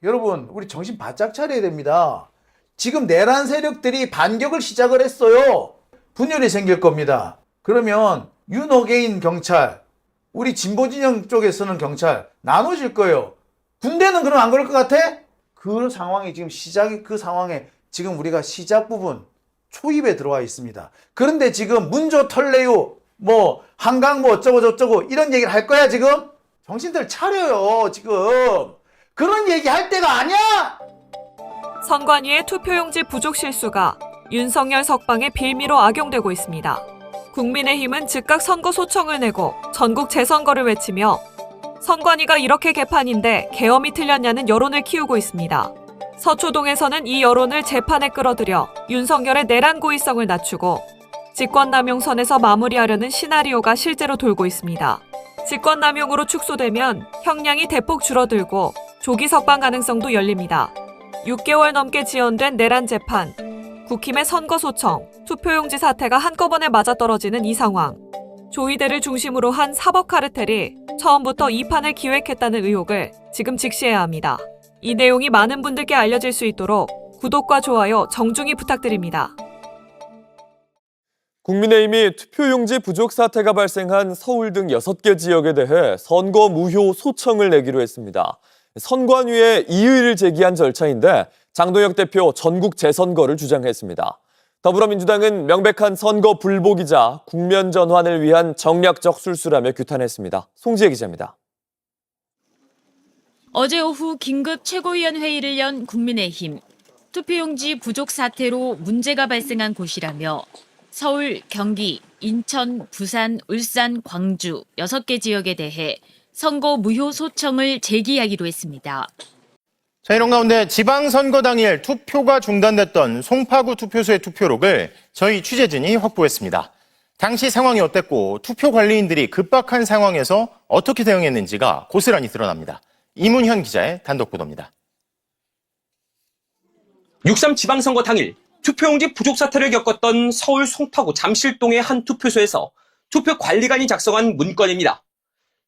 여러분, 우리 정신 바짝 차려야 됩니다. 지금 내란 세력들이 반격을 시작을 했어요. 분열이 생길 겁니다. 그러면 윤호개인 경찰, 우리 진보진영 쪽에서는 경찰 나눠질 거예요. 군대는 그럼 안 그럴 것 같아? 그 상황이 지금 그 상황에 지금 우리가 시작 부분 초입에 들어와 있습니다. 그런데 지금 문조 털래요, 뭐 한강 뭐 어쩌고 저쩌고 이런 얘기를 할 거야 지금? 정신들 차려요 지금. 그런 얘기 할 때가 아니야. 선관위의 투표용지 부족 실수가 윤석열 석방의 빌미로 악용되고 있습니다. 국민의힘은 즉각 선거 소청을 내고 전국 재선거를 외치며 선관위가 이렇게 개판인데 계엄이 틀렸냐는 여론을 키우고 있습니다. 서초동에서는 이 여론을 재판에 끌어들여 윤석열의 내란 고의성을 낮추고 직권남용선에서 마무리하려는 시나리오가 실제로 돌고 있습니다. 직권남용으로 축소되면 형량이 대폭 줄어들고 조기 석방 가능성도 열립니다. 6개월 넘게 지연된 내란 재판, 국힘의 선거 소청, 투표용지 사태가 한꺼번에 맞아떨어지는 이 상황. 조이대를 중심으로 한 사법 카르텔이 처음부터 이 판을 기획했다는 의혹을 지금 직시해야 합니다. 이 내용이 많은 분들께 알려질 수 있도록 구독과 좋아요 정중히 부탁드립니다. 국민의힘이 투표용지 부족 사태가 발생한 서울 등 6개 지역에 대해 선거 무효 소청을 내기로 했습니다. 선관위에 이의를 제기한 절차인데 장동혁 대표 전국 재선거를 주장했습니다. 더불어민주당은 명백한 선거 불복이자 국면 전환을 위한 정략적 술수라며 규탄했습니다. 송지혜 기자입니다. 어제 오후 긴급 최고위원 회의를 연 국민의힘. 투표용지 부족 사태로 문제가 발생한 곳이라며 서울, 경기, 인천, 부산, 울산, 광주 6개 지역에 대해 선거 무효 소청을 제기하기로 했습니다. 자, 이런 가운데 지방선거 당일 투표가 중단됐던 송파구 투표소의 투표록을 저희 취재진이 확보했습니다. 당시 상황이 어땠고 투표 관리인들이 급박한 상황에서 어떻게 대응했는지가 고스란히 드러납니다. 이문현 기자의 단독 보도입니다. 6.3 지방선거 당일 투표용지 부족 사태를 겪었던 서울 송파구 잠실동의 한 투표소에서 투표 관리관이 작성한 문건입니다.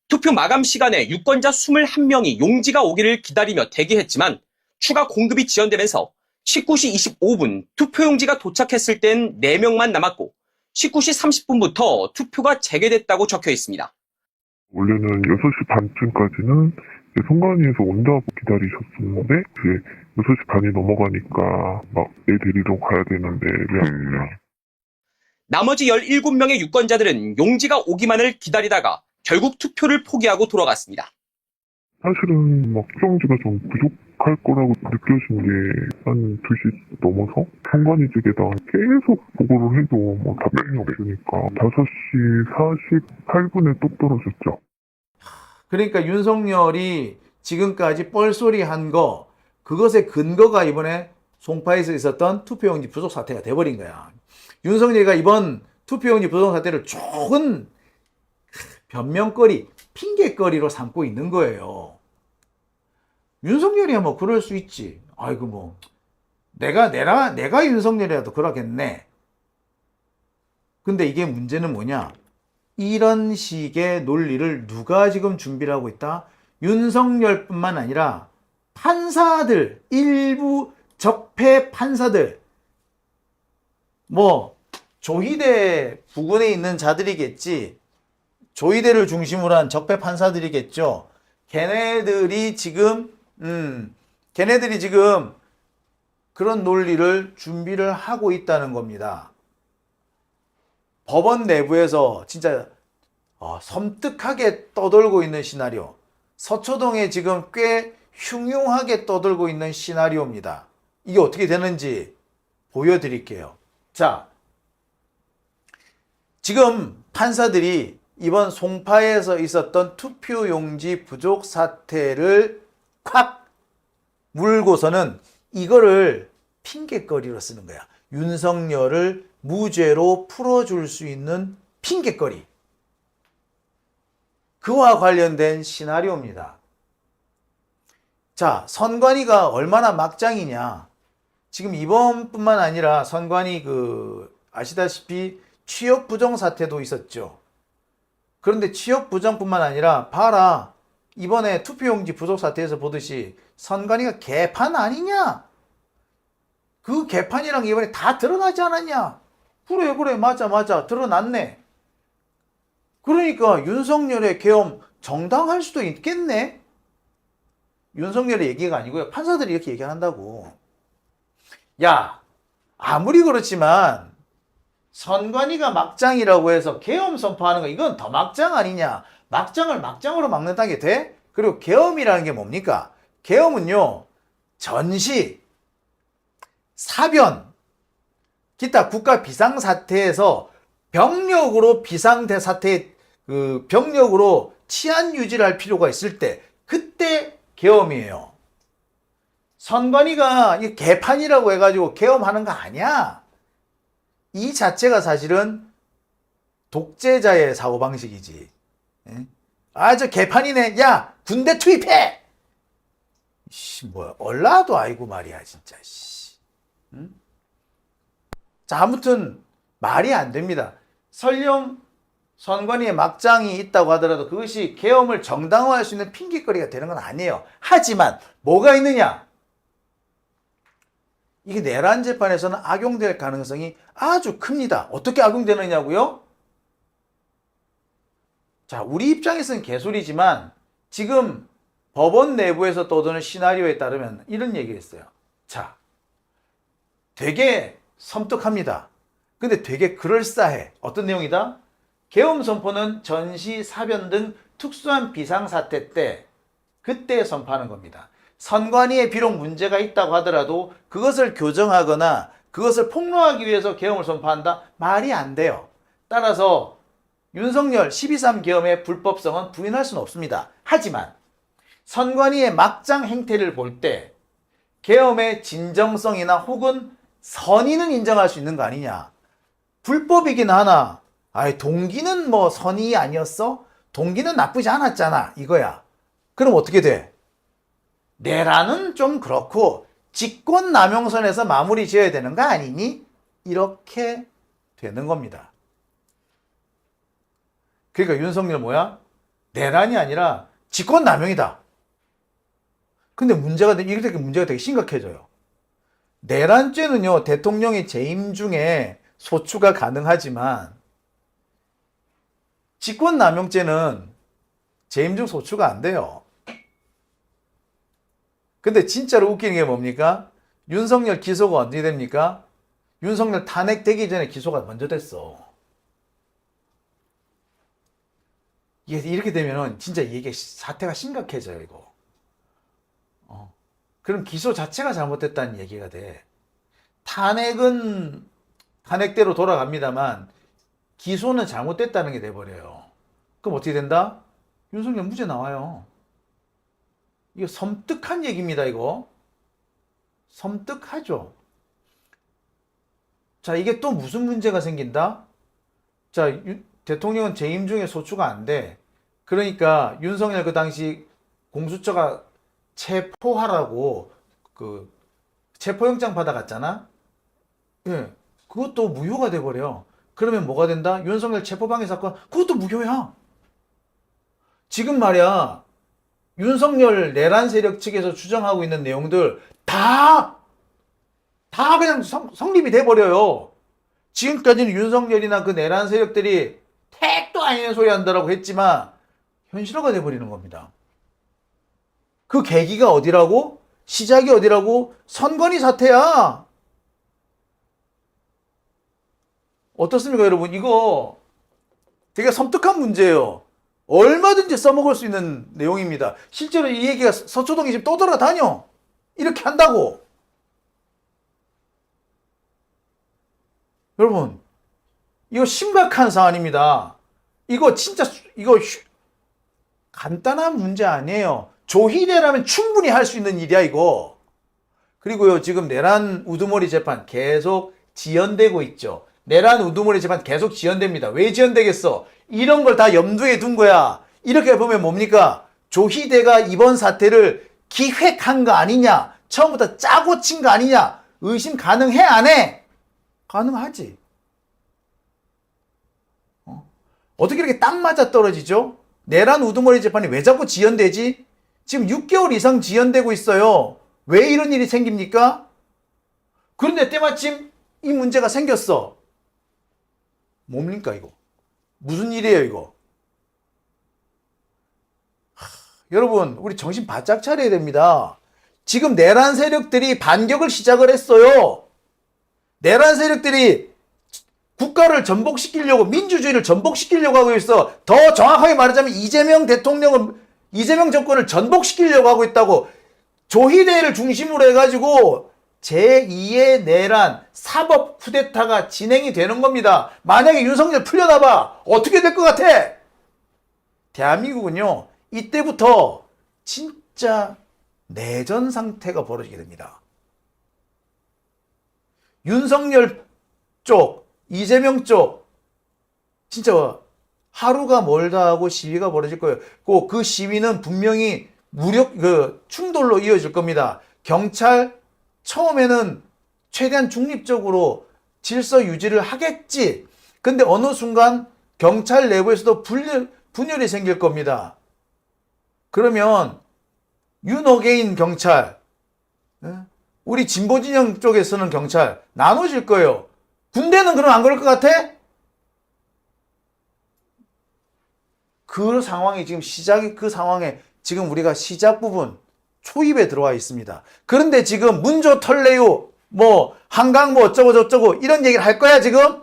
투표 마감 시간에 유권자 21명이 용지가 오기를 기다리며 대기했지만 추가 공급이 지연되면서 19시 25분 투표용지가 도착했을 땐 4명만 남았고 19시 30분부터 투표가 재개됐다고 적혀 있습니다. 원래는 6시 반쯤까지는 선관위에서 온다고 기다리셨었는데 이제 6시 반이 넘어가니까 막 애 데리러 가야 되는데 왜 안 오냐. 나머지 17명의 유권자들은 용지가 오기만을 기다리다가 결국 투표를 포기하고 돌아갔습니다. 사실은 막 수정지가 좀 부족할 거라고 느껴진 게 한 2시 넘어서 선관위 측에다 계속 보고를 해도 뭐 답변이 없으니까 5시 48분에 뚝 떨어졌죠. 그러니까 윤석열이 지금까지 뻘소리 한 거, 그것의 근거가 이번에 송파에서 있었던 투표용지 부족 사태가 돼버린 거야. 윤석열이가 이번 투표용지 부족 사태를 조금 변명거리, 핑계거리로 삼고 있는 거예요. 윤석열이야 뭐 그럴 수 있지. 아이고 뭐 내가 윤석열이라도 그러겠네. 근데 이게 문제는 뭐냐? 이런 식의 논리를 누가 지금 준비를 하고 있다? 윤석열뿐만 아니라 판사들, 일부 적폐 판사들, 뭐 조희대 부근에 있는 자들이겠지. 조희대를 중심으로 한 적폐 판사들이겠죠. 걔네들이 지금 그런 논리를 준비를 하고 있다는 겁니다. 법원 내부에서 진짜 섬뜩하게 떠돌고 있는 시나리오. 서초동에 지금 꽤 흉흉하게 떠돌고 있는 시나리오입니다. 이게 어떻게 되는지 보여드릴게요. 자, 지금 판사들이 이번 송파에서 있었던 투표용지 부족 사태를 콱 물고서는 이거를 핑계거리로 쓰는 거야. 윤석열을 무죄로 풀어줄 수 있는 핑계거리. 그와 관련된 시나리오입니다. 자, 선관위가 얼마나 막장이냐. 지금 이번뿐만 아니라 선관위 아시다시피 취업 부정 사태도 있었죠. 그런데 취업 부정뿐만 아니라 봐라. 이번에 투표용지 부족 사태에서 보듯이 선관위가 개판 아니냐? 그 개판이랑 이번에 다 드러나지 않았냐? 그래, 맞아. 드러났네. 그러니까 윤석열의 계엄 정당할 수도 있겠네? 윤석열의 얘기가 아니고요. 판사들이 이렇게 얘기한다고. 야, 아무리 그렇지만 선관위가 막장이라고 해서 계엄 선포하는 거 이건 더 막장 아니냐? 막장을 막장으로 막는다는 게 돼? 그리고 계엄이라는 게 뭡니까? 계엄은요, 전시, 사변, 기타 국가 비상사태에서 병력으로 비상대사태, 병력으로 치안 유지를 할 필요가 있을 때, 그때 계엄이에요. 선관위가 이 개판이라고 해가지고 계엄하는 거 아니야. 이 자체가 사실은 독재자의 사고방식이지. 저 개판이네. 야, 군대 투입해! 뭐야, 얼라도 아이고 말이야, 진짜. 응? 자, 아무튼 말이 안 됩니다. 설령 선관위에 막장이 있다고 하더라도 그것이 계엄을 정당화할 수 있는 핑계거리가 되는 건 아니에요. 하지만 뭐가 있느냐? 이게 내란 재판에서는 악용될 가능성이 아주 큽니다. 어떻게 악용되느냐고요? 자, 우리 입장에서는 개소리지만 지금 법원 내부에서 떠도는 시나리오에 따르면 이런 얘기를 했어요. 자, 되게 섬뜩합니다. 근데 되게 그럴싸해. 어떤 내용이다? 계엄 선포는 전시, 사변 등 특수한 비상사태 때 그때 선포하는 겁니다. 선관위에 비록 문제가 있다고 하더라도 그것을 교정하거나 그것을 폭로하기 위해서 계엄을 선포한다? 말이 안 돼요. 따라서 윤석열 12.3 계엄의 불법성은 부인할 수는 없습니다. 하지만 선관위의 막장 행태를 볼 때 계엄의 진정성이나 혹은 선의는 인정할 수 있는 거 아니냐. 불법이긴 하나 동기는 뭐 선의 아니었어? 동기는 나쁘지 않았잖아 이거야. 그럼 어떻게 돼? 내란은 좀 그렇고 직권남용선에서 마무리 지어야 되는 거 아니니? 이렇게 되는 겁니다. 그러니까 윤석열 뭐야? 내란이 아니라 직권남용이다. 근데 이렇게 문제가 되게 심각해져요. 내란죄는요, 대통령의 재임 중에 소추가 가능하지만 직권남용죄는 재임 중 소추가 안 돼요. 근데 진짜로 웃기는 게 뭡니까? 윤석열 기소가 언제 됩니까? 윤석열 탄핵되기 전에 기소가 먼저 됐어. 이렇게 되면은 진짜 이게 사태가 심각해져요, 이거. 그럼 기소 자체가 잘못됐다는 얘기가 돼. 탄핵은 탄핵대로 돌아갑니다만 기소는 잘못됐다는 게 돼버려요. 그럼 어떻게 된다? 윤석열 무죄 나와요. 이거 섬뜩한 얘기입니다, 이거. 섬뜩하죠. 자, 이게 또 무슨 문제가 생긴다? 자, 대통령은 재임 중에 소추가 안 돼. 그러니까 윤석열 그 당시 공수처가 체포하라고 체포영장 받아갔잖아? 예. 그것도 무효가 돼버려. 그러면 뭐가 된다? 윤석열 체포방해 사건, 그것도 무효야. 지금 말이야, 윤석열 내란 세력 측에서 추정하고 있는 내용들 다 그냥 성립이 돼버려요. 지금까지는 윤석열이나 그 내란 세력들이 택도 아니는 소리 한다라고 했지만 현실화가 돼버리는 겁니다. 그 계기가 어디라고? 시작이 어디라고? 선관위 사태야. 어떻습니까, 여러분? 이거 되게 섬뜩한 문제예요. 얼마든지 써먹을 수 있는 내용입니다. 실제로 이 얘기가 서초동에 지금 또 돌아다녀. 이렇게 한다고. 여러분, 이거 심각한 사안입니다. 이거 진짜 간단한 문제 아니에요. 조희대라면 충분히 할 수 있는 일이야, 이거. 그리고요, 지금 내란 우두머리 재판 계속 지연되고 있죠. 내란 우두머리 재판 계속 지연됩니다. 왜 지연되겠어? 이런 걸 다 염두에 둔 거야. 이렇게 보면 뭡니까? 조희대가 이번 사태를 기획한 거 아니냐? 처음부터 짜고 친 거 아니냐? 의심 가능해, 안 해? 가능하지. 어떻게 이렇게 딱 맞아 떨어지죠? 내란 우두머리 재판이 왜 자꾸 지연되지? 지금 6개월 이상 지연되고 있어요. 왜 이런 일이 생깁니까? 그런데 때마침 이 문제가 생겼어. 뭡니까 이거? 무슨 일이에요 이거? 여러분 우리 정신 바짝 차려야 됩니다. 지금 내란 세력들이 반격을 시작을 했어요. 내란 세력들이 국가를 전복시키려고, 민주주의를 전복시키려고 하고 있어. 더 정확하게 말하자면 이재명 정권을 전복시키려고 하고 있다고. 조희대를 중심으로 해가지고 제2의 내란 사법 쿠데타가 진행이 되는 겁니다. 만약에 윤석열 풀려나봐 어떻게 될 것 같아? 대한민국은요 이때부터 진짜 내전 상태가 벌어지게 됩니다. 윤석열 쪽, 이재명 쪽 진짜 하루가 멀다 하고 시위가 벌어질 거예요. 그 시위는 분명히 충돌로 이어질 겁니다. 경찰 처음에는 최대한 중립적으로 질서 유지를 하겠지. 근데 어느 순간 경찰 내부에서도 분열이 생길 겁니다. 그러면 윤어게인 경찰, 우리 진보 진영 쪽에서는 경찰 나눠질 거예요. 군대는 그럼 안 그럴 것 같아? 그 상황이 그 상황에 지금 우리가 시작 부분 초입에 들어와 있습니다. 그런데 지금 문조 털레유 한강 어쩌고 저쩌고 이런 얘기를 할 거야 지금?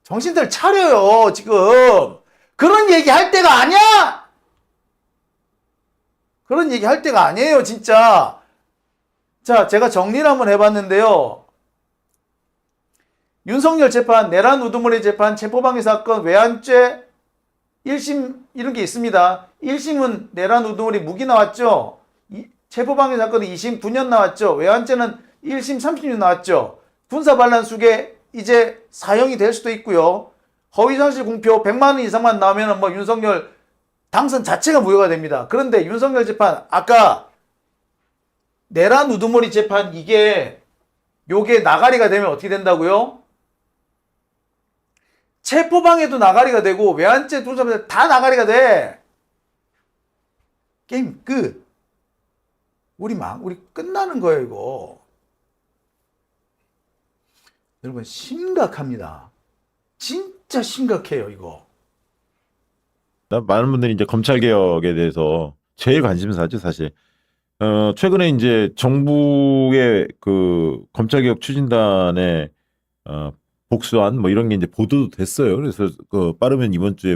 정신들 차려요 지금. 그런 얘기 할 때가 아니야. 그런 얘기 할 때가 아니에요 진짜. 자, 제가 정리를 한번 해봤는데요. 윤석열 재판, 내란 우두머리 재판, 체포방해 사건, 외환죄 1심 이런 게 있습니다. 1심은 내란 우두머리 무기 나왔죠. 체포방해 사건은 2심 9년 나왔죠. 외환죄는 1심 30년 나왔죠. 군사반란수계 이제 사형이 될 수도 있고요. 허위사실 공표 100만 원 이상만 나오면 윤석열 당선 자체가 무효가 됩니다. 그런데 윤석열 재판 아까 내란 우두머리 재판 요게 나가리가 되면 어떻게 된다고요? 체포방해도 나가리가 되고 외환죄 도저히 다 나가리가 돼. 게임 끝. 우리 끝나는 거예요 이거. 여러분 심각합니다. 진짜 심각해요 이거. 많은 분들이 이제 검찰 개혁에 대해서 제일 관심사죠 사실. 최근에 이제 정부의 그 검찰 개혁 추진단의 복수안 이런 게 이제 보도도 됐어요. 그래서 빠르면 이번 주에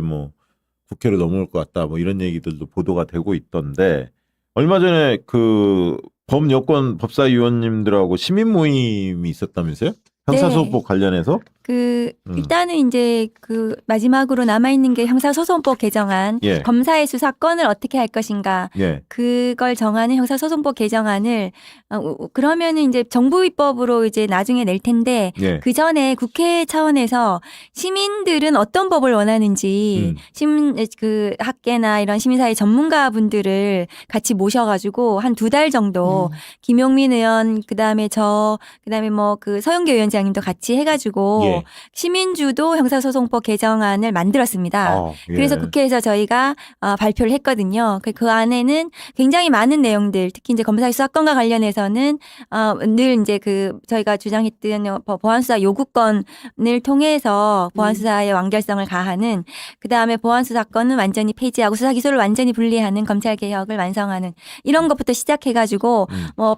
국회로 넘어올 것 같다 이런 얘기들도 보도가 되고 있던데, 얼마 전에 그 범여권 법사위원님들하고 시민 모임이 있었다면서요? 형사소송법 관련해서? 일단은 이제 마지막으로 남아있는 게 형사소송법 개정안, 예. 검사의 수사권을 어떻게 할 것인가, 예. 그걸 정하는 형사소송법 개정안을, 그러면은 이제 정부 입법으로 이제 나중에 낼 텐데, 예. 그 전에 국회 차원에서 시민들은 어떤 법을 원하는지, 학계나 이런 시민사회 전문가분들을 같이 모셔가지고 한 2달 정도, 김용민 의원, 그 다음에 서영교 위원장님도 같이 해가지고, 예. 시민주도 형사소송법 개정안을 만들었습니다. 예. 그래서 국회에서 저희가 발표를 했거든요. 그 안에는 굉장히 많은 내용들, 특히 이제 검사의 수사권과 관련해서는 늘 이제 저희가 주장했던 보안수사 요구권을 통해서 보안수사의 완결성을 가하는, 그 다음에 보안수사권은 완전히 폐지하고 수사기소를 완전히 분리하는 검찰 개혁을 완성하는 이런 것부터 시작해가지고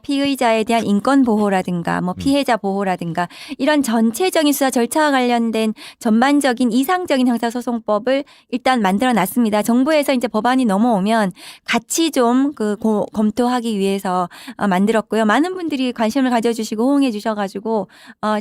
피의자에 대한 인권 보호라든가 피해자 보호라든가 이런 전체적인 수사 절차와 관련된 전반적인 이상적인 형사소송법을 일단 만들어 놨습니다. 정부에서 이제 법안이 넘어오면 같이 좀 검토하기 위해서 만들었고요. 많은 분들이 관심을 가져주시고 호응해 주셔가지고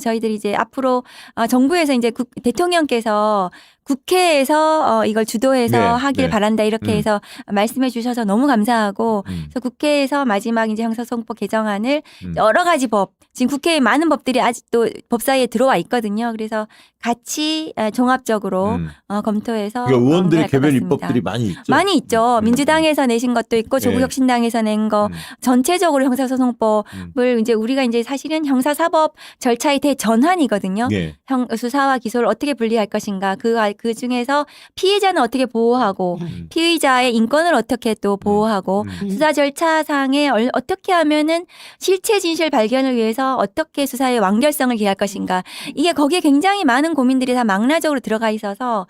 저희들이 이제 앞으로 정부에서 이제 대통령께서 국회에서 이걸 주도해서 하길 바란다 이렇게 해서 말씀해 주셔서 너무 감사하고, 그래서 국회에서 마지막 이제 형사소송법 개정안을 여러 가지 지금 국회에 많은 법들이 아직도 법사위에 들어와 있거든요. 그래서 같이 종합적으로 검토해서 그러니까 의원들의 할 것 개별 같습니다. 입법들이 많이 있죠. 많이 있죠. 민주당에서 내신 것도 있고 조국혁신당에서 낸 거 전체적으로 형사소송법을 이제 우리가 이제 사실은 형사사법 절차의 대전환이거든요. 예. 수사와 기소를 어떻게 분리할 것인가, 그 중에서 피해자는 어떻게 보호하고 피의자의 인권을 어떻게 또 보호하고 수사 절차상에 어떻게 하면은 실체 진실 발견을 위해서 어떻게 수사의 완결성을 기할 것인가. 이게 거기에 굉장히 많은 고민들이 다 망라적으로 들어가 있어서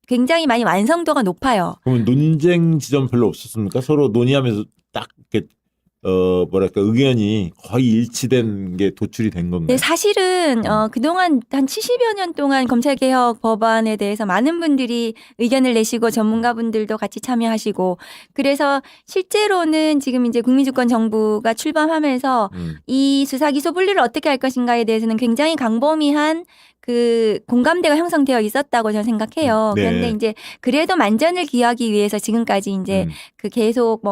굉장히 많이 완성도가 높아요. 그러면 논쟁 지점 별로 없었습니까? 서로 논의하면서 딱 이렇게 뭐랄까 의견이 거의 일치된 게 도출이 된 건가요? 네, 사실은 그동안 한 70여 년 동안 검찰개혁 법안에 대해서 많은 분들이 의견을 내시고 전문가분들도 같이 참여하시고 그래서 실제로는 지금 이제 국민주권정부가 출범하면서 이 수사기소 분리를 어떻게 할 것인가에 대해서는 굉장히 광범위한 그 공감대가 형성되어 있었다고 저는 생각해요. 네. 그런데 이제 그래도 만전을 기하기 위해서 지금까지 이제 그 계속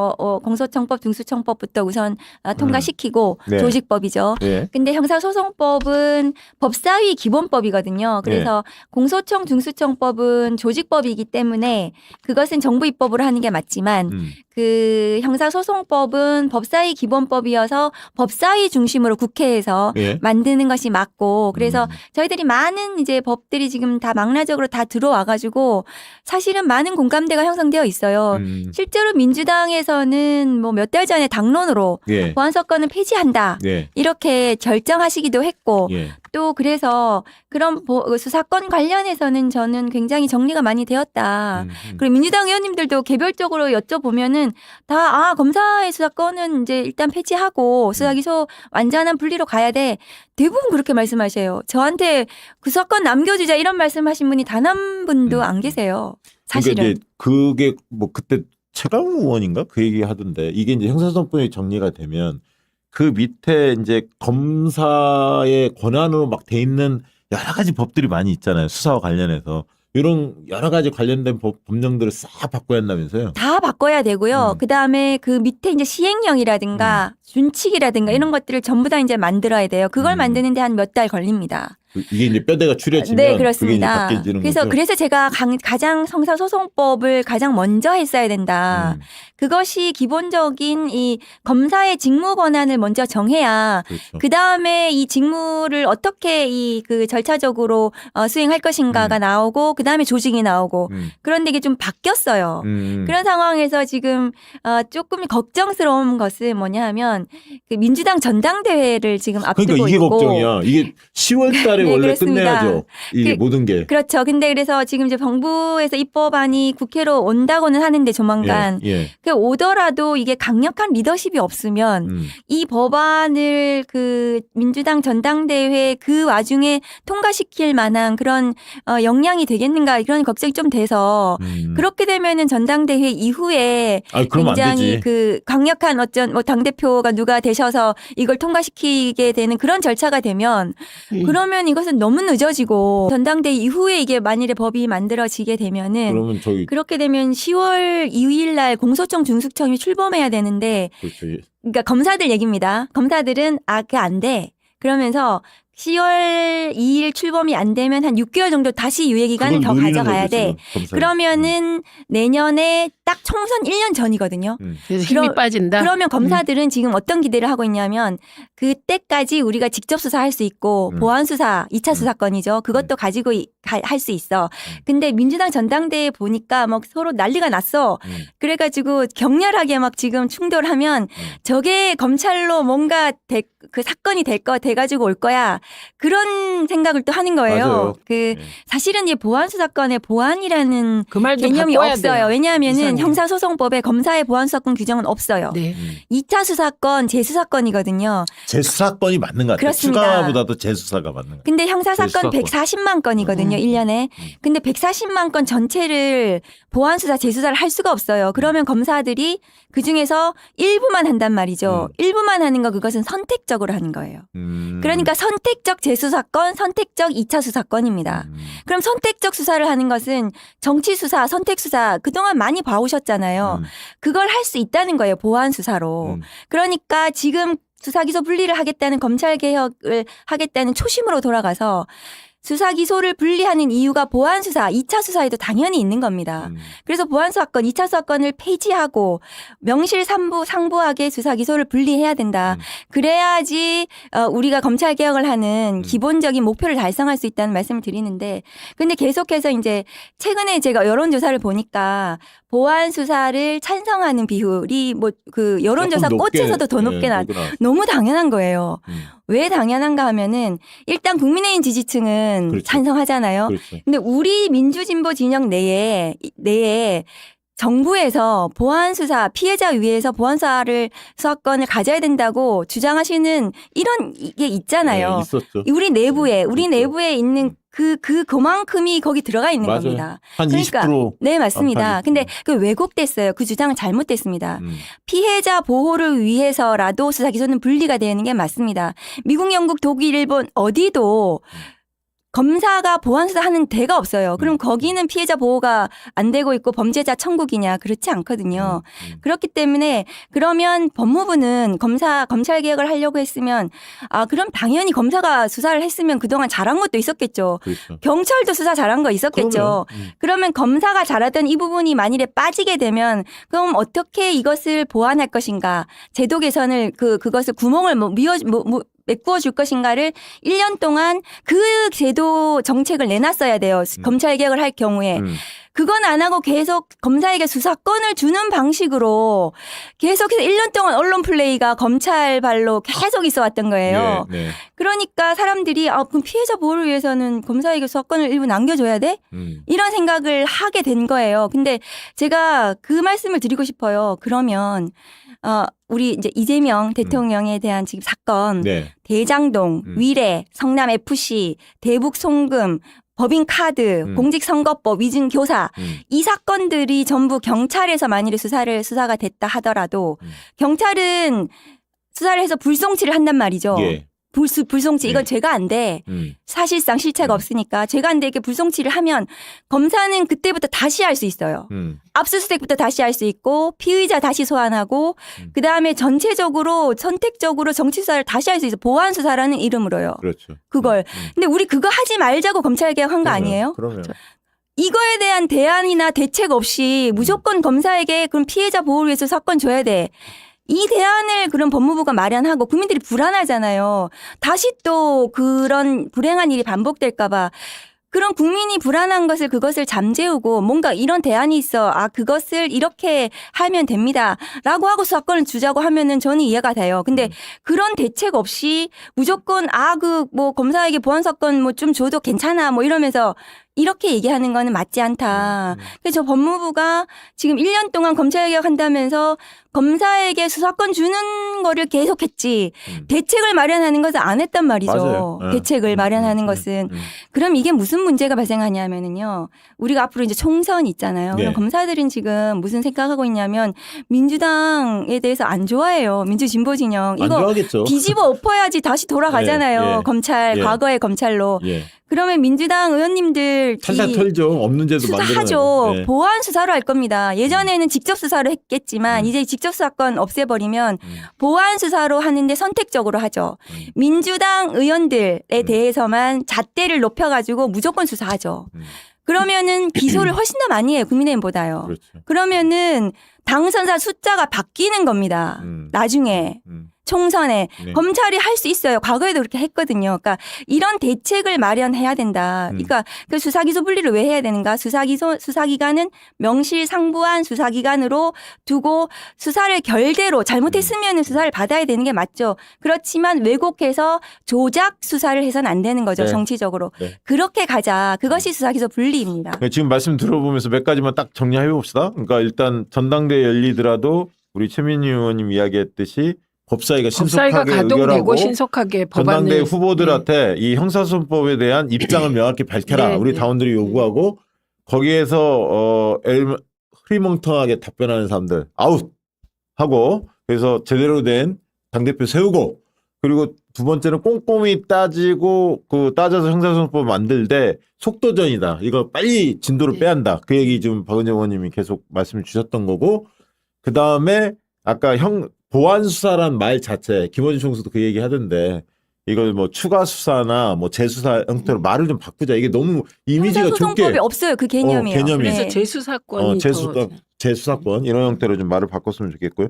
공소청법, 등수청법부터 우선 통과시키고 네. 조직법이죠. 네. 근데 형사소송법은 법사위 기본법이거든요. 그래서 공소청, 등수청법은 조직법이기 때문에 그것은 정부 입법으로 하는 게 맞지만 그 형사소송법은 법사위 기본법이어서 법사위 중심으로 국회에서 예. 만드는 것이 맞고 그래서 저희들이 많은 이제 법들이 지금 다 망라적으로 다 들어와가지고 사실은 많은 공감대가 형성되어 있어요. 실제로 민주당에서는 뭐 몇 달 전에 당론으로 예. 보안사건은 폐지한다. 예. 이렇게 결정하시기도 했고 예. 또 그래서 그런 수사건 관련해서는 저는 굉장히 정리가 많이 되었다. 그리고 민주당 의원님들도 개별적으로 여쭤보면은 다 검사의 수사건은 이제 일단 폐지하고 수사기소 완전한 분리로 가야 돼. 대부분 그렇게 말씀하세요. 저한테 그 사건 남겨주자 이런 말씀하신 분이 단 한 분도 안 계세요. 사실은. 그러니까 이제 그게 뭐 그때 최강욱 의원인가 그 얘기 하던데 이게 이제 형사소송법이 정리가 되면 그 밑에 이제 검사의 권한으로 막 돼 있는 여러 가지 법들이 많이 있잖아요. 수사와 관련해서. 이런 여러 가지 관련된 법령들을 싹 바꿔야 한다면서요? 다 바꿔야 되고요. 그다음에 그 밑에 이제 시행령이라든가 준칙이라든가 이런 것들을 전부 다 이제 만들어야 돼요. 그걸 만드는데 한 몇 달 걸립니다. 이게 이제 뼈대가 추려지면 네, 그게 이제 그렇습니다. 바뀌어지는 그래서 거죠? 그래서 제가 가장 형사소송법을 가장 먼저 했어야 된다. 그것이 기본적인 이 검사의 직무 권한을 먼저 정해야 그렇죠. 그 다음에 이 직무를 어떻게 그 절차적으로 수행할 것인가가 나오고 그 다음에 조직이 나오고 그런데 이게 좀 바뀌었어요. 그런 상황에서 지금 조금 걱정스러운 것은 뭐냐 하면 그 민주당 전당대회를 지금 앞두고 그러니까 이게 있고 걱정이야. 이게 10월 달에 네, 원래 그렇습니다. 끝내야죠. 이게 모든 게. 그렇죠. 근데 그래서 지금 이제 정부에서 입법안이 국회로 온다고는 하는데 조만간 예. 그 오더라도 이게 강력한 리더십이 없으면 이 법안을 그 민주당 전당대회 그 와중에 통과시킬 만한 그런 역량이 되겠는가 이런 걱정이 좀 돼서 그렇게 되면은 전당대회 이후에 그러면 안 굉장히 되지. 그 강력한 어떤 뭐 당대표가 누가 되셔서 이걸 통과시키게 되는 그런 절차가 되면 그러면 이것은 너무 늦어지고 전당대회 이후에 이게 만일에 법이 만들어지게 되면은 그러면 저희 그렇게 되면 10월 2일 날 공소청 중수청이 출범해야 되는데 그렇죠. 그러니까 검사들 얘기입니다. 검사들은 그게 안 돼. 그러면서 10월 2일 출범이 안 되면 한 6개월 정도 다시 유예기간을 더 가져가야 돼. 그러면은 내년에 딱 총선 1년 전이거든요. 그래서 힘이 빠진다. 그러면 검사들은 지금 어떤 기대를 하고 있냐면 그때까지 우리가 직접 수사할 수 있고 보안 수사 2차 수사권이죠. 그것도 가지고 할 수 있어. 근데 민주당 전당대회 보니까 막 서로 난리가 났어. 그래가지고 격렬하게 막 지금 충돌하면 저게 검찰로 뭔가 그 사건이 돼가지고 올 거야. 그런 생각을 또 하는 거예요. 맞아요. 사실은 이 보안 수사권에 보안이라는 그 말도 개념이 바꿔야 없어요. 돼요. 왜냐하면은 이상해요. 형사소송법에 검사의 보안 수사권 규정은 없어요. 네. 2차 수사권, 재수사권이거든요. 재수사건이 맞는 것 같아요. 그렇습니다. 추가보다도 재수사가 맞는 것 같아요. 근데 형사사건 재수사권. 140만 건이거든요, 1년에. 근데 140만 건 전체를 보안수사, 재수사를 할 수가 없어요. 그러면 검사들이 그중에서 일부만 한단 말이죠. 일부만 하는 거 그것은 선택적으로 하는 거예요. 그러니까 선택적 재수사건, 선택적 2차 수사권입니다. 그럼 선택적 수사를 하는 것은 정치수사, 선택수사 그동안 많이 봐오셨잖아요. 그걸 할 수 있다는 거예요. 보안수사로. 그러니까 지금 수사기소 분리를 하겠다는 검찰개혁을 하겠다는 초심으로 돌아가서 수사 기소를 분리하는 이유가 보안 수사, 2차 수사에도 당연히 있는 겁니다. 그래서 보안 수사권, 2차 수사권을 폐지하고 명실상부하게 수사 기소를 분리해야 된다. 그래야지 우리가 검찰 개혁을 하는 기본적인 목표를 달성할 수 있다는 말씀을 드리는데, 근데 계속해서 이제 최근에 제가 여론조사를 보니까 보안 수사를 찬성하는 비율이 뭐 그 여론조사 조금 높게, 꽃에서도 더 높게 나. 높구나. 너무 당연한 거예요. 왜 당연한가 하면은 일단 국민의힘 지지층은 그렇죠. 찬성하잖아요. 그렇죠. 근데 우리 민주진보 진영 내에 정부에서 보안 수사 피해자 위에서 보안 수사권을 가져야 된다고 주장하시는 이런 게 있잖아요. 네, 있었죠. 우리 내부에 있죠. 있는 그만큼이 거기 들어가 있는 맞아요. 겁니다. 한 20%. 네, 맞습니다. 안팎이 근데 그 왜곡됐어요. 그 주장은 잘못됐습니다. 음. 피해자 보호를 위해서라도 수사 기소는 분리가 되는 게 맞습니다. 미국, 영국, 독일, 일본 어디도 검사가 보안 수사하는 데가 없어요. 그럼 거기는 피해자 보호가 안 되고 있고 범죄자 천국이냐? 그렇지 않거든요. 그렇기 때문에 그러면 법무부는 검찰 개혁을 하려고 했으면 그럼 당연히 검사가 수사를 했으면 그동안 잘한 것도 있었겠죠. 그렇죠. 경찰도 수사 잘한 거 있었겠죠. 그러면, 그러면 검사가 잘하던 이 부분이 만일에 빠지게 되면 그럼 어떻게 이것을 보완할 것인가? 제도 개선을 그것을 구멍을 메꾸어 줄 것인가를 1년 동안 그 제도 정책을 내놨어야 돼요. 검찰 개혁을 할 경우에. 그건 안 하고 계속 검사에게 수사권을 주는 방식으로 계속해서 1년 동안 언론 플레이가 검찰 발로 계속 있어 왔던 거예요. 네, 네. 그러니까 사람들이 그럼 피해자 보호를 위해서는 검사에게 수사권을 일부 남겨줘야 돼? 이런 생각을 하게 된 거예요. 근데 제가 그 말씀을 드리고 싶어요. 그러면 우리 이제 이재명 대통령에 대한 지금 사건, 네. 대장동, 위례, 성남 FC, 대북 송금, 법인카드, 공직선거법, 위증교사 이 사건들이 전부 경찰에서 만일에 수사가 됐다 하더라도 경찰은 수사를 해서 불송치를 한단 말이죠. 예. 불송치 이건 예. 죄가 안 돼. 사실상 실체가 없으니까 죄가 안 되게 불송치를 하면 검사는 그때부터 다시 할 수 있어요. 압수수색부터 다시 할 수 있고 피의자 다시 소환하고 그다음에 전체적으로 선택적으로 정치 수사를 다시 할 수 있어. 보안 수사라는 이름으로요. 그렇죠. 그걸. 근데 우리 그거 하지 말자고 검찰 개혁한 거 아니에요? 그러면. 이거에 대한 대안이나 대책 없이 무조건 검사에게 그럼 피해자 보호를 위해서 사건 줘야 돼. 이 대안을 그럼 법무부가 마련하고 국민들이 불안하잖아요. 다시 또 그런 불행한 일이 반복될까 봐. 그런 국민이 불안한 그것을 잠재우고 뭔가 이런 대안이 있어. 그것을 이렇게 하면 됩니다. 라고 하고 수사권을 주자고 하면은 저는 이해가 돼요. 근데 그런 대책 없이 무조건 검사에게 보안 사건 좀 줘도 괜찮아 이러면서 이렇게 얘기하는 거는 맞지 않다. 그래서 저 법무부가 지금 1년 동안 검찰 개혁한다면서 검사에게 수사권 주는 거를 계속했지 대책을 마련하는 것은 안 했단 말이죠. 맞아요. 대책을 마련하는 것은. 그럼 이게 무슨 문제가 발생하냐면은요. 우리가 앞으로 이제 총선 있잖아요. 네. 그럼 검사들은 지금 무슨 생각하고 있냐면 민주당에 대해서 안 좋아해요. 민주진보 진영. 안 이거 좋아하겠죠. 뒤집어 엎어야지 다시 돌아가잖아요. 예. 검찰, 예. 과거의 검찰로. 예. 그러면 민주당 의원님들 탈탈 털죠. 없는 죄도 수사하죠. 만들어내고. 예. 보안 수사로 할 겁니다. 예전에는 직접 수사로 했겠지만 이제 직접 수사권 없애버리면 보안 수사로 하는데 선택적으로 하죠. 민주당 의원들에 대해서만 잣대를 높여가지고 무조건 수사하죠. 그러면은 기소를 훨씬 더 많이 해요. 국민의힘보다요. 그렇죠. 그러면은 당선자 숫자가 바뀌는 겁니다. 나중에. 총선에 네. 검찰이 할 수 있어요. 과거에도 그렇게 했거든요. 그러니까 이런 대책을 마련해야 된다. 그러니까 그 수사기소 분리를 왜 해야 되는가? 수사기관은 명실상부한 수사기관으로 두고 수사를 결대로 잘못했으면 수사를 받아야 되는 게 맞죠. 그렇지만 왜곡해서 조작 수사를 해서는 안 되는 거죠. 네. 정치적으로. 네. 그렇게 가자. 그것이 수사기소 분리입니다. 지금 말씀 들어보면서 몇 가지만 딱 정리해 봅시다. 그러니까 일단 전당대회 열리더라도 우리 최민희 의원님 이야기했듯이 법사위가 신속하게 가동되고 의결하고 신속하게 전당대회 법안을 후보들한테 이 형사소송법에 대한 입장을 명확히 밝혀라. 네, 우리 네. 당원들이 요구하고 거기에서 흐리멍텅하게 답변하는 사람들 아웃 하고 그래서 제대로 된 당대표 세우고 그리고 두 번째는 꼼꼼히 따지고 따져서 형사소송법 만들 때 속도전이다. 이거 빨리 진도를 네. 빼야 한다. 그 얘기 지금 박은정 의원님이 계속 말씀을 주셨던 거고 그 다음에 아까 보안 수사란 말 자체 김어준 총수도 그 얘기 하던데 이걸 뭐 추가 수사나 뭐 재수사 형태로 말을 좀 바꾸자. 이게 너무 이미지가 형사소송법이 좁게 없어요. 그 개념이요. 개념이. 네. 그래서 재수사권이 재수사권 이런 형태로 좀 말을 바꿨으면 좋겠고요.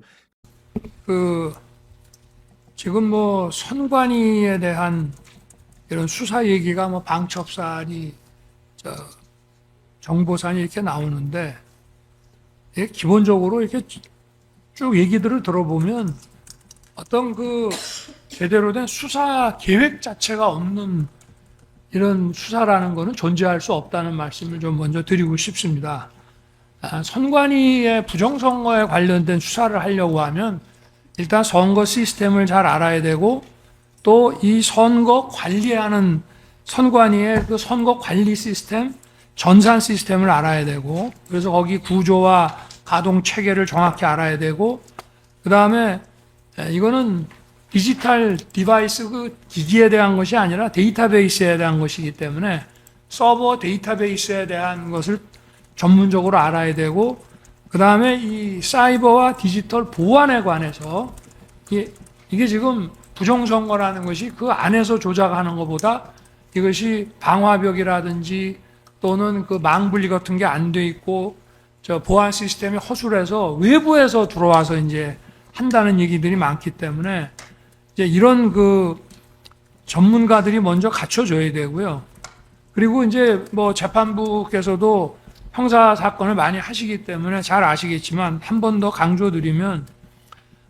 지금 뭐 선관위에 대한 이런 수사 얘기가 뭐 방첩사니 정보산이 이렇게 나오는데 기본적으로 이렇게 쭉 얘기들을 들어보면 어떤 그 제대로 된 수사 계획 자체가 없는 이런 수사라는 것은 존재할 수 없다는 말씀을 좀 먼저 드리고 싶습니다. 선관위의 부정선거에 관련된 수사를 하려고 하면 일단 선거 시스템을 잘 알아야 되고 또 이 선거 관리하는 선관위의 그 선거 관리 시스템, 전산 시스템을 알아야 되고 그래서 거기 구조와 가동 체계를 정확히 알아야 되고 그 다음에 이거는 디지털 디바이스 그 기기에 대한 것이 아니라 데이터베이스에 대한 것이기 때문에 서버 데이터베이스에 대한 것을 전문적으로 알아야 되고 그 다음에 이 사이버와 디지털 보안에 관해서 이게 지금 부정선거라는 것이 그 안에서 조작하는 것보다 이것이 방화벽이라든지 또는 그 망분리 같은 게 안 돼 있고 저 보안 시스템이 허술해서 외부에서 들어와서 이제 한다는 얘기들이 많기 때문에 이제 이런 그 전문가들이 먼저 갖춰줘야 되고요. 그리고 이제 뭐 재판부께서도 형사 사건을 많이 하시기 때문에 잘 아시겠지만 한 번 더 강조드리면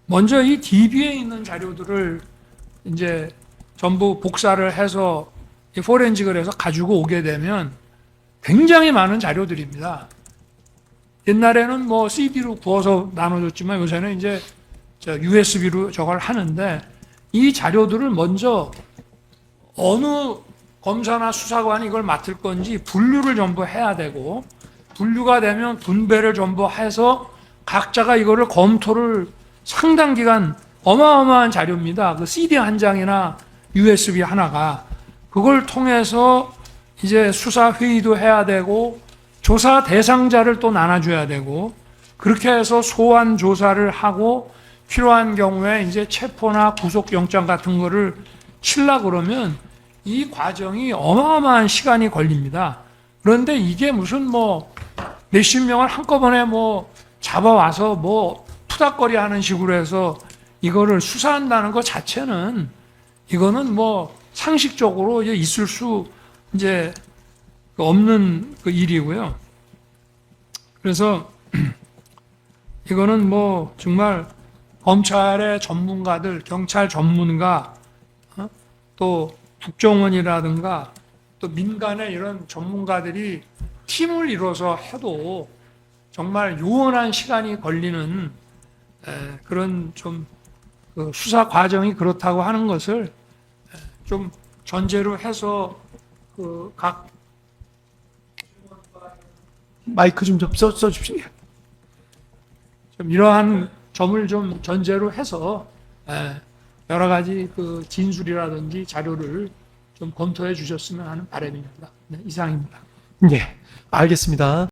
먼저 이 DB에 있는 자료들을 이제 전부 복사를 해서 포렌식을 해서 가지고 오게 되면 굉장히 많은 자료들입니다. 옛날에는 뭐 CD로 구워서 나눠줬지만 요새는 이제 USB로 저걸 하는데 이 자료들을 먼저 어느 검사나 수사관이 이걸 맡을 건지 분류를 전부 해야 되고 분류가 되면 분배를 전부 해서 각자가 이거를 검토를 상당 기간 어마어마한 자료입니다. 그 CD 한 장이나 USB 하나가 그걸 통해서 이제 수사 회의도 해야 되고 조사 대상자를 또 나눠줘야 되고 그렇게 해서 소환 조사를 하고 필요한 경우에 이제 체포나 구속영장 같은 거를 칠라 그러면 이 과정이 어마어마한 시간이 걸립니다. 그런데 이게 무슨 뭐 몇십 명을 한꺼번에 뭐 잡아와서 뭐 푸닥거리 하는 식으로 해서 이거를 수사한다는 것 자체는 이거는 뭐 상식적으로 이제 있을 수 이제 없는 그 일이고요. 그래서 이거는 뭐 정말 검찰의 전문가들, 경찰 전문가, 또 국정원이라든가 또 민간의 이런 전문가들이 팀을 이뤄서 해도 정말 요원한 시간이 걸리는 그런 좀 그 수사 과정이 그렇다고 하는 것을 좀 전제로 해서 그 각 마이크 좀 써주십시오. 좀 이러한 점을 좀 전제로 해서 여러 가지 그 진술이라든지 자료를 좀 검토해 주셨으면 하는 바람입니다. 네, 이상입니다. 예, 알겠습니다.